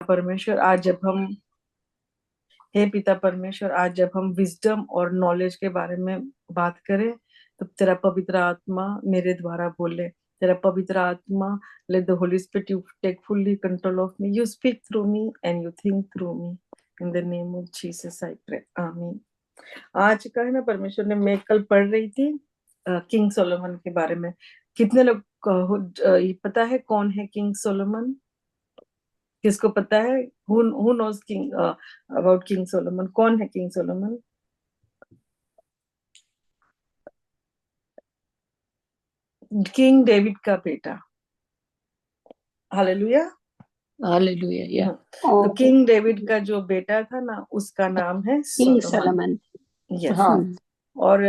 परमेश्वर, आज जब हम विजडम और नॉलेज के बारे में बात करें, तो तेरा पवित्र आत्मा मेरे द्वारा बोले। तेरा पवित्र आत्मा, let the Holy Spirit you take fully control of me. You speak through me and you think through me. In the name of Jesus I pray. आमीन। आज का है ना परमेश्वर ने, मैं कल पढ़ रही थी किंग सोलोमन के बारे में। कितने लोग ये पता है कौन है किंग सोलोमन? किसको पता है? who knows king about king Solomon? कौन है किंग सोलोमन? किंग डेविड का बेटा। हालेलुया। हालेलुया। या तो किंग डेविड का जो बेटा था ना, उसका नाम है किंग सोलोमन। सोलोमन। यस। हाँ, और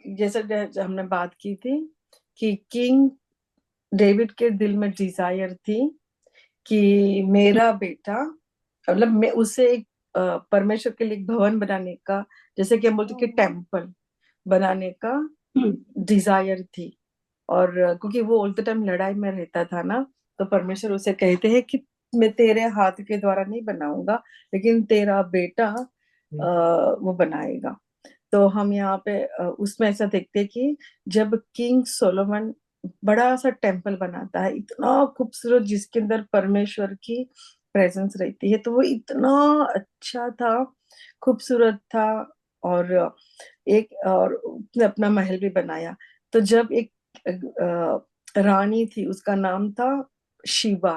जैसे हमने बात की थी कि किंग डेविड के दिल में डिजायर थी कि मेरा बेटा, मतलब मैं उसे एक परमेश्वर के लिए एक भवन बनाने का, जैसे कि हम बोलते कि टेम्पल बनाने का डिजायर थी। और क्योंकि वो ऑल द टाइम लड़ाई में रहता था ना, तो परमेश्वर उसे कहते हैं कि मैं तेरे हाथ के द्वारा नहीं बनाऊंगा, लेकिन तेरा बेटा वो बनाएगा। तो हम यहाँ पे उसमें ऐसा देखते हैं कि जब किंग सोलोमन बड़ा सा टेम्पल बनाता है, इतना खूबसूरत, जिसके अंदर परमेश्वर की प्रेजेंस रहती है, तो वो इतना अच्छा था, खूबसूरत था। और उसने अपना महल भी बनाया। तो जब एक रानी थी, उसका नाम था शिबा,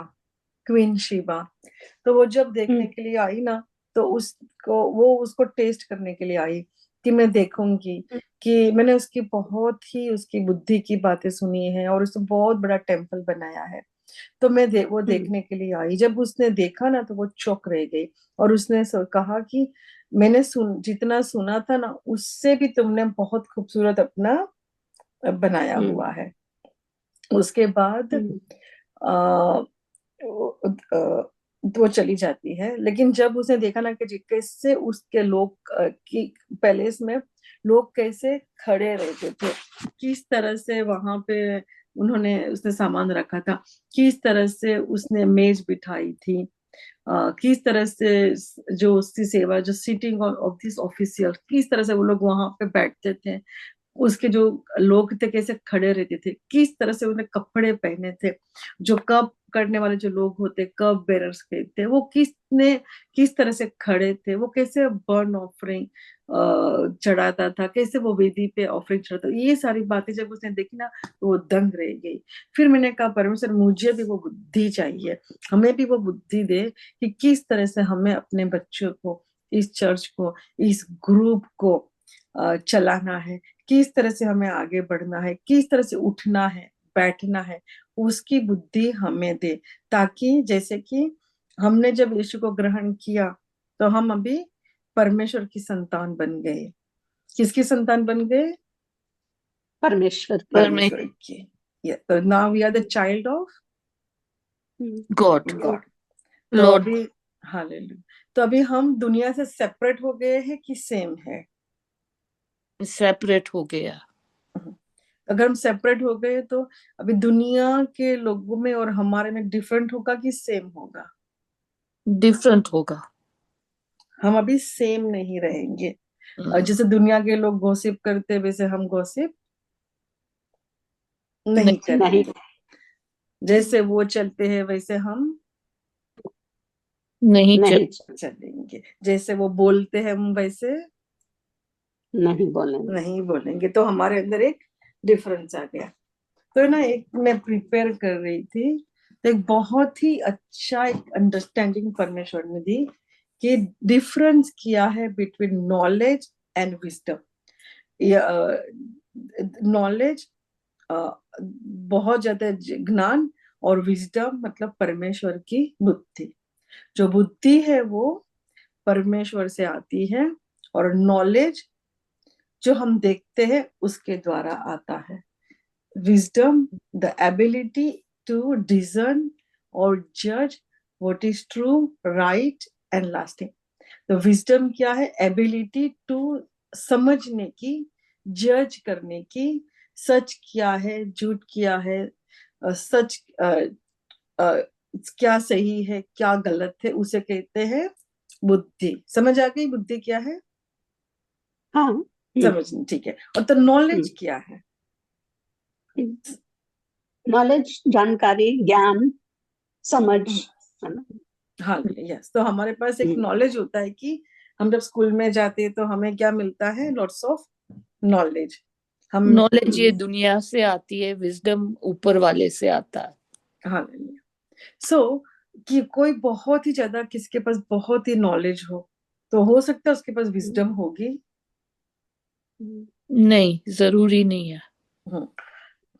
क्वीन शिबा। तो वो जब देखने के लिए आई ना, तो उसको टेस्ट करने के लिए आई कि मैं देखूंगी कि मैंने उसकी बुद्धि की बातें सुनी है, और उसने बहुत बड़ा टेम्पल बनाया है। तो वो देखने के लिए आई। जब उसने देखा ना, तो वो चौंक रह गई, और उसने कहा कि मैंने जितना सुना था ना, उससे भी तुमने बहुत खूबसूरत अपना बनाया हुआ है। उसके बाद वो चली जाती है। लेकिन जब उसने देखा ना कि कैसे उसके लोग की पैलेस में लोग कैसे खड़े रहते थे, किस तरह से वहां पे उसने सामान रखा था, किस तरह से उसने मेज बिठाई थी, किस तरह से जो उसकी सेवा, जो सिटिंग ऑफ दिस ऑफिशियल, किस तरह से वो लोग वहां पे बैठते थे, उसके जो लोग थे कैसे खड़े रहते थे, किस तरह से उन्हें कपड़े पहने थे, जो कप करने वाले जो लोग होते, कप बेरर्स कहते हैं, वो किस तरह से खड़े थे, वो कैसे बर्न ऑफरिंग चढ़ाता था, कैसे वो वेदी पे ऑफरिंग चढ़ाता। ये सारी बातें जब उसने देखी ना, तो वो दंग रह गई। फिर मैंने कहा परमेश्वर, मुझे भी वो बुद्धि चाहिए, हमें भी वो बुद्धि दे कि किस तरह से हमें अपने बच्चों को, इस चर्च को, इस ग्रुप को चलाना है, किस तरह से हमें आगे बढ़ना है, किस तरह से उठना है, बैठना है, उसकी बुद्धि हमें दे। ताकि जैसे कि हमने जब यीशु को ग्रहण किया, तो हम अभी परमेश्वर की संतान बन गए। किसकी संतान बन गए? परमेश्वर की। तो now we are the child of God. तो लॉर्ड। अभी, हालेलुया, तो अभी हम दुनिया से सेपरेट हो गए हैं कि सेम है? सेपरेट हो गया। अगर हम सेपरेट हो गए, तो अभी दुनिया के लोगों में और हमारे में डिफरेंट होगा कि सेम होगा? डिफरेंट होगा। हम अभी सेम नहीं रहेंगे। जैसे दुनिया के लोग गॉसिप करते, वैसे हम गॉसिप नहीं करेंगे। जैसे वो चलते हैं, वैसे हम नहीं चलेंगे। जैसे वो बोलते हैं, हम वैसे नहीं बोलेंगे। तो हमारे अंदर एक डिफरेंस आ गया। तो ना, एक मैं प्रिपेयर कर रही थी, तो एक बहुत ही अच्छा एक अंडरस्टैंडिंग परमेश्वर ने दी कि डिफरेंस किया है between knowledge and wisdom. Knowledge बहुत ज्यादा ज्ञान, और विजडम मतलब परमेश्वर की बुद्धि। जो बुद्धि है वो परमेश्वर से आती है, और नॉलेज जो हम देखते हैं उसके द्वारा आता है। Wisdom, the ability to discern or judge what is true, right and lasting. तो wisdom क्या है? Ability to समझने की, जज करने की, सच क्या है, झूठ क्या है, सच क्या सही है क्या गलत है, उसे कहते हैं बुद्धि। समझ आ गई बुद्धि क्या है? हाँ। समझ, ठीक है। और तो नॉलेज क्या है? नॉलेज, जानकारी, ज्ञान, समझ, है ना? हाँ, यस। तो हमारे पास एक नॉलेज होता है कि हम जब स्कूल में जाते हैं तो हमें क्या मिलता है? Lots of knowledge. हम नॉलेज ये दुनिया से आती है, विजडम ऊपर वाले से आता है। हाँ, सो कि कोई बहुत ही ज्यादा किसके पास बहुत ही नॉलेज हो तो हो सकता है उसके पास विजडम होगी? नहीं, जरूरी नहीं है।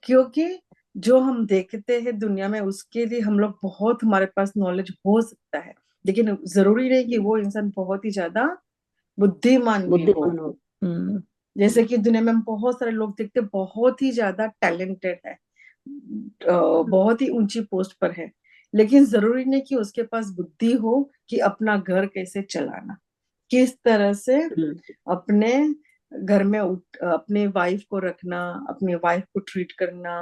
क्योंकि जो हम देखते हैं दुनिया में उसके लिए हम लोग बहुत, हमारे पास नॉलेज हो सकता है, लेकिन जरूरी नहीं कि वो इंसान बहुत ही ज्यादा बुद्धिमान भी हो। बुद्धिमान हो। जैसे कि दुनिया में हम बहुत सारे लोग देखते हैं बहुत ही ज्यादा टैलेंटेड है, बहुत ही ऊंची पोस्ट पर है, लेकिन जरूरी नहीं कि उसके पास बुद्धि हो कि अपना घर कैसे चलाना, किस तरह से अपने घर में अपने वाइफ को रखना, अपनी वाइफ को ट्रीट करना,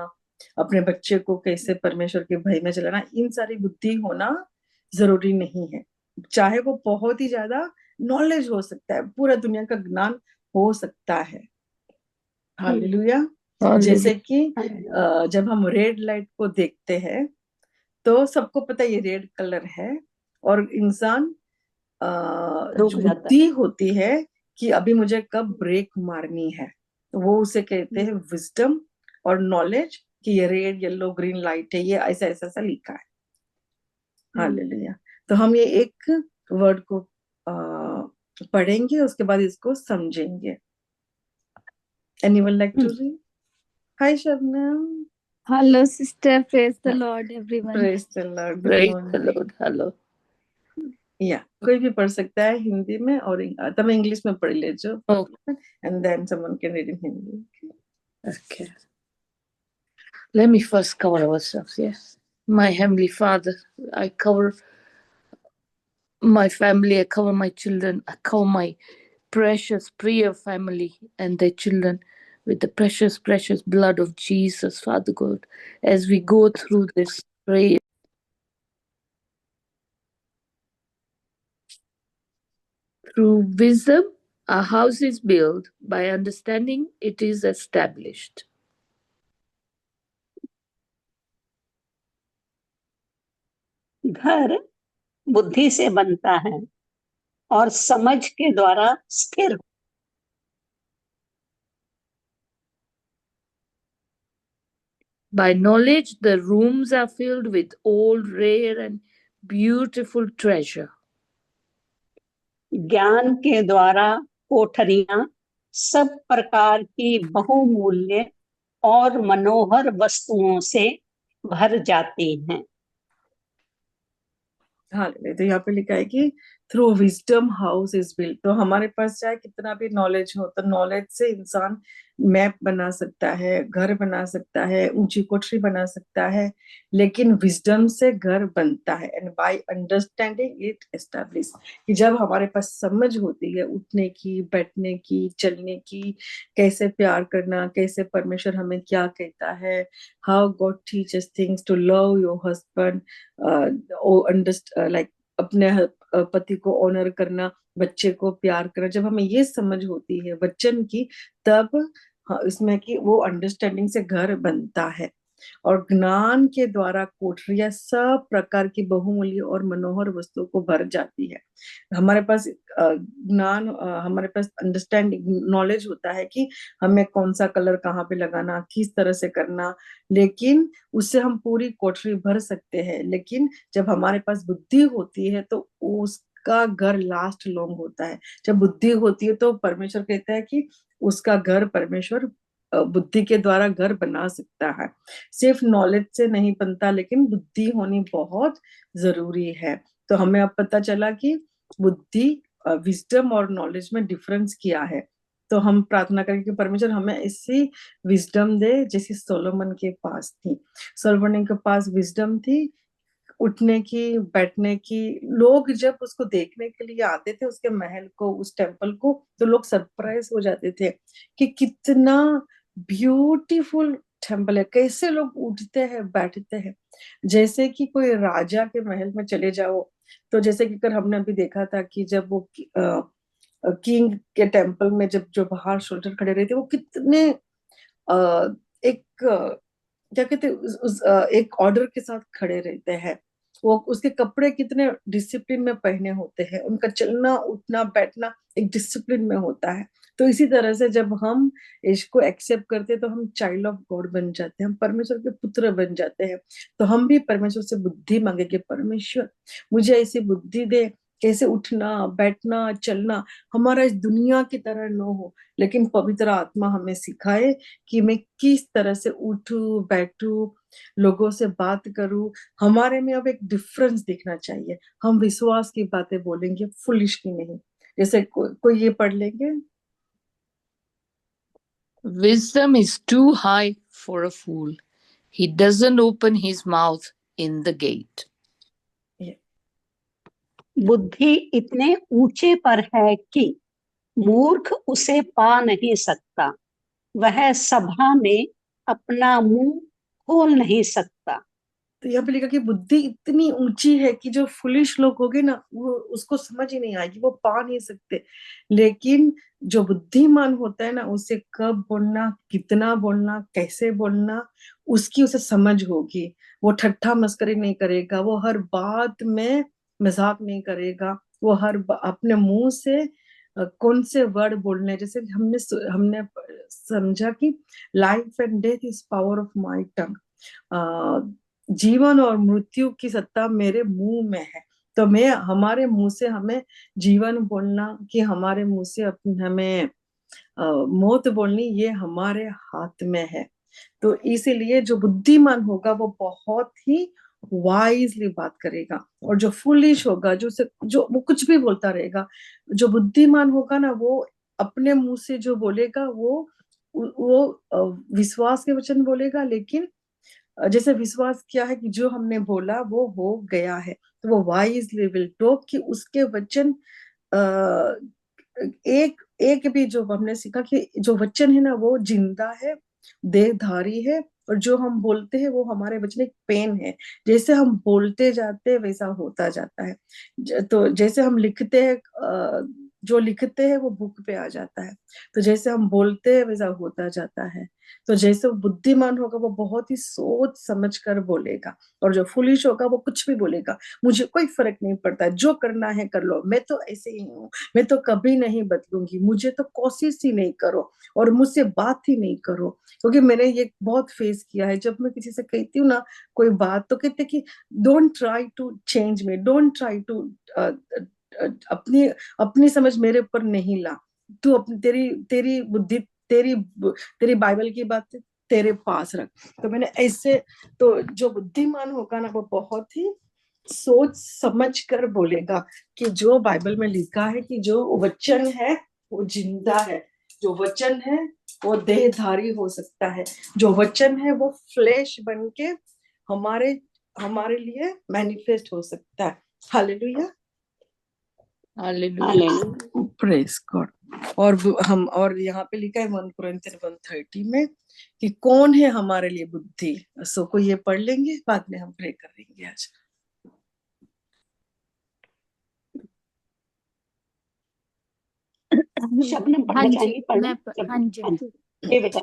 अपने बच्चे को कैसे परमेश्वर के भय में चलाना, इन सारी बुद्धि होना जरूरी नहीं है। चाहे वो बहुत ही ज्यादा नॉलेज हो सकता है, पूरा दुनिया का ज्ञान हो सकता है। हालेलुया। जैसे कि जब हम रेड लाइट को देखते हैं तो सबको पता है ये रेड कलर है, और इंसान रुक जो जाता बुद्धि होती है कि अभी मुझे कब ब्रेक मारनी है, तो वो उसे कहते हैं विजडम और नॉलेज कि ये रेड येलो ग्रीन लाइट है, ये ऐसा ऐसा ऐसा लिखा है। हालेलुया। तो हम ये एक वर्ड को पढ़ेंगे, उसके बाद इसको समझेंगे। Anyone like to read? Hi Shabnam. Hello, sister. Praise the Lord, everyone. Praise the Lord. Good Praise the morning. Lord. Hello. या कोई भी पढ़ सकता है हिंदी में, और तब इंग्लिश में पढ़ ले जो, Okay. And then someone can read in Hindi. Okay. Let me first cover ourselves. Yes. My Heavenly Father, I cover my family, I cover my children, I cover my precious prayer family and their children with the precious, precious blood of Jesus, Father God, as we go through this prayer. Through wisdom, a house is built. By understanding, it is established. घर बुद्धि से बनता है और समझ के द्वारा स्थिर। By knowledge, the rooms are filled with all rare and beautiful treasure. ज्ञान के द्वारा कोठरियां सब प्रकार की बहुमूल्य और मनोहर वस्तुओं से भर जाती हैं। हाँ, तो यहाँ पे लिखा है कि through wisdom house is built. तो हमारे पास चाहे कितना भी नॉलेज हो, तो नॉलेज से इंसान मैप बना सकता है, घर बना सकता है, ऊंची कोठरी बना सकता है, लेकिन विजडम से घर बनता है। And by understanding it establish, कि जब हमारे पास समझ होती है उठने की, बैठने की, चलने की, कैसे प्यार करना, कैसे परमेश्वर हमें क्या कहता है, how God teaches things to love your husband, like अपने पति को ऑनर करना, बच्चे को प्यार करना, जब हमें ये समझ होती है वचन की, तब इसमें कि वो अंडरस्टैंडिंग से घर बनता है। और ज्ञान के द्वारा कोठरियां सब प्रकार की बहुमूल्य और मनोहर वस्तुओं को भर जाती है। हमारे पास ज्ञान, हमारे पास अंडरस्टैंडिंग नॉलेज होता है कि हमें कौन सा कलर कहाँ पे लगाना, किस तरह से करना, लेकिन उससे हम पूरी कोठरी भर सकते हैं। लेकिन जब हमारे पास बुद्धि होती है तो उसका घर लास्ट लॉन्ग होता है। जब बुद्धि होती है तो परमेश्वर कहता है कि उसका घर परमेश्वर बुद्धि के द्वारा घर बना सकता है। सिर्फ नॉलेज से नहीं बनता, लेकिन बुद्धि होनी बहुत जरूरी है। तो हमें अब पता चला कि बुद्धि, विजडम और नॉलेज में डिफरेंस क्या है। तो हम प्रार्थना करें कि परमेश्वर हमें ऐसी विजडम दे जैसी सोलोमन के पास थी। सोलोमन के पास विजडम थी उठने की, बैठने की। लोग जब उसको देखने के लिए आते थे, उसके महल को, उस टेम्पल को, तो लोग सरप्राइज हो जाते थे कि कितना ब्यूटीफुल टेम्पल है। कैसे लोग उठते हैं बैठते हैं, जैसे कि कोई राजा के महल में चले जाओ। तो जैसे कि कर हमने अभी देखा था कि जब वो किंग के टेम्पल में जब जो बाहर सोल्जर खड़े रहते वो कितने एक क्या कहते हैं एक ऑर्डर के साथ खड़े रहते हैं। वो उसके कपड़े कितने डिसिप्लिन में पहने होते हैं, उनका चलना उठना बैठना एक डिसिप्लिन में होता है। तो इसी तरह से जब हम इसको एक्सेप्ट करते हैं तो हम चाइल्ड ऑफ गॉड बन जाते हैं, हम परमेश्वर के पुत्र बन जाते हैं। तो हम भी परमेश्वर से बुद्धि मांगेंगे, परमेश्वर मुझे ऐसी बुद्धि दे, कैसे उठना बैठना चलना हमारा इस दुनिया की तरह न हो, लेकिन पवित्र आत्मा हमें सिखाए कि मैं किस तरह से उठूं बैठूं, लोगों से बात करूं। हमारे में अब एक डिफरेंस दिखना चाहिए, हम विश्वास की बातें बोलेंगे, फुलिश की नहीं। जैसे कोई ये पढ़ लेंगे, Wisdom is too high for a fool. He doesn't open his mouth in the gate. बुद्धि इतने ऊंचे पर है कि मूर्ख उसे पा नहीं सकता, वह सभा में अपना मुंह खोल नहीं सकता। तो यहाँ पे लिखा कि बुद्धि इतनी ऊंची है कि जो फुलिश लोग होंगे ना वो उसको समझ ही नहीं आएगी, वो पा नहीं सकते। लेकिन जो बुद्धिमान होता है ना उसे कब बोलना, कितना बोलना, कैसे बोलना, उसकी उसे समझ होगी। वो ठट्ठा मस्करी नहीं करेगा, वो हर बात में मजाक नहीं करेगा, वो अपने मुंह से कौन से वर्ड बोलने। जैसे हमने हमने समझा कि life and death is power of my tongue, जीवन और मृत्यु की सत्ता मेरे मुंह में है। तो मैं हमारे मुंह से हमें जीवन बोलना कि हमारे मुंह से हमें मौत बोलनी, ये हमारे हाथ में है। तो इसीलिए जो बुद्धिमान होगा वो बहुत ही वाइजली बात करेगा, और जो फुलिश होगा जो वो कुछ भी बोलता रहेगा। जो बुद्धिमान होगा ना वो अपने मुंह से जो बोलेगा वो विश्वास के वचन बोलेगा। लेकिन जैसे विश्वास किया है कि जो हमने बोला वो हो गया है, तो वो वाइजली विल टॉक कि उसके वचन एक एक भी जो हमने सीखा कि जो वचन है ना वो जिंदा है, देहधारी है, और जो हम बोलते हैं वो हमारे वचन एक पेन है। जैसे हम बोलते जाते हैं वैसा होता जाता है। तो जैसे हम लिखते हैं, जो लिखते हैं वो बुक पे आ जाता है। तो जैसे हम बोलते हैं वैसा होता जाता है। तो जैसे वो बुद्धिमान होगा वो बहुत ही सोच समझ कर बोलेगा, और जो फुलिश होगा वो कुछ भी बोलेगा, मुझे कोई फर्क नहीं पड़ता, जो करना है कर लो, मैं तो ऐसे ही हूँ, मैं तो कभी नहीं बदलूंगी, मुझे तो कोशिश ही नहीं करो और मुझसे बात ही नहीं करो। क्योंकि मैंने ये बहुत फेस किया है, जब मैं किसी से कहती हूँ ना कोई बात, तो कहते कि don't try to change me, don't try to अपनी अपनी समझ मेरे ऊपर नहीं ला, तू अपनी तेरी तेरी बुद्धि तेरी तेरी बाइबल की बात तेरे पास रख। तो मैंने ऐसे, तो जो बुद्धिमान होगा ना वो बहुत ही सोच समझ कर बोलेगा कि जो बाइबल में लिखा है कि जो वचन है वो जिंदा है, जो वचन है वो देहधारी हो सकता है, जो वचन है वो फ्लेश बन के हमारे हमारे लिए मैनिफेस्ट हो सकता है। Hallelujah, Hallelujah. Praise God. और यहाँ पे लिखा है 1 Corinthians 1:30 में कि कौन है हमारे लिए बुद्धि। सो को ये पढ़ लेंगे, बाद में हम प्रे करेंगे आज। शबनम हाँ पढ़ना जी, चाहेंगी? पढ़ लो। हाँ जी। हाँ जी, ये बेटा।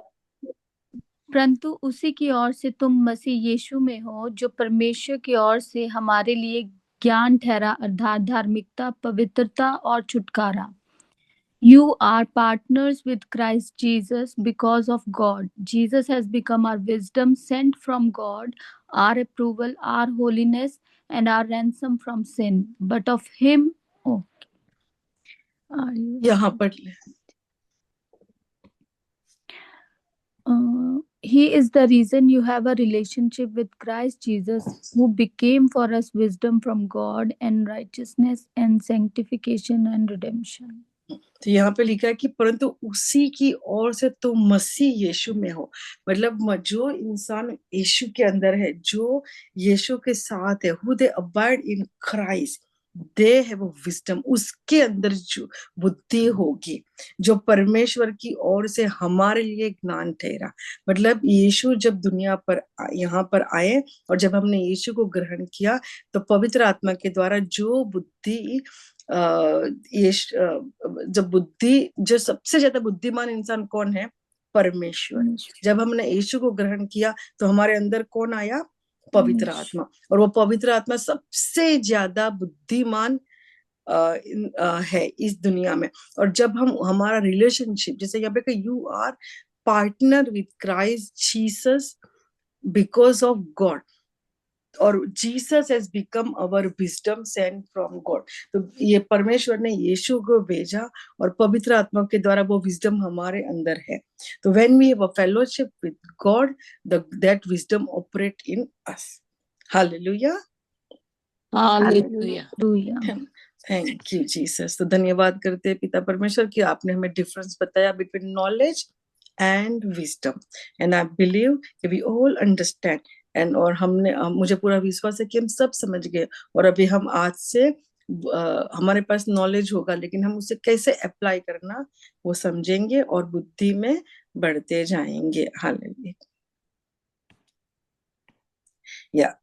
परंतु उसी की ओर से तुम मसीह यीशु में हो, जो परमेश्वर की ओर से हमारे लिए ज्ञान ठहरा, अर्थात धार्मिकता, पवित्रता और छुटकारा। You are partners with Christ Jesus because of God. Jesus has become our wisdom sent from God, our approval, our holiness, and our ransom from sin. But of Him, oh, are you? यहाँ पढ़ ले। He is the reason you have a relationship with Christ Jesus, who became for us wisdom from God and righteousness and sanctification and redemption. तो यहाँ पे लिखा है कि परंतु उसी की ओर से तुम मसीह यीशु में हो। मतलब जो इंसान यीशु के अंदर है, जो यीशु के साथ है, who they abide in Christ, they है वो विजडम, उसके अंदर जो बुद्धि होगी, जो परमेश्वर की ओर से हमारे लिए ज्ञान ठहरा। मतलब यीशु जब दुनिया पर यहाँ पर आए और जब हमने यीशु को ग्रहण किया, तो पवित्र आत्मा के द्वारा जो बुद्धि जब बुद्धि, जो सबसे ज्यादा बुद्धिमान इंसान कौन है? परमेश्वर। जब हमने यीशु को ग्रहण किया तो हमारे अंदर कौन आया? पवित्र आत्मा। और वो पवित्र आत्मा सबसे ज्यादा बुद्धिमान है इस दुनिया में। और जब हम हमारा रिलेशनशिप, जैसे यहाँ पे you are partner with Christ Jesus because of God, और Jesus has become our wisdom sent from God. तो ये परमेश्वर ने यीशु को भेजा और पवित्र आत्मा के द्वारा वो विजडम हमारे अंदर है। तो when we have a fellowship with God, that wisdom operate in us. Hallelujah, hallelujah. Thank you Jesus. तो धन्यवाद करते हैं पिता परमेश्वर कि आपने हमें डिफरेंस बताया between knowledge and wisdom, and I believe कि वी ऑल अंडरस्टैंड। एंड और मुझे पूरा विश्वास है कि हम सब समझ गए, और अभी हम आज से हमारे पास नॉलेज होगा, लेकिन हम उसे कैसे अप्लाई करना वो समझेंगे और बुद्धि में बढ़ते जाएंगे। हालेलुया। या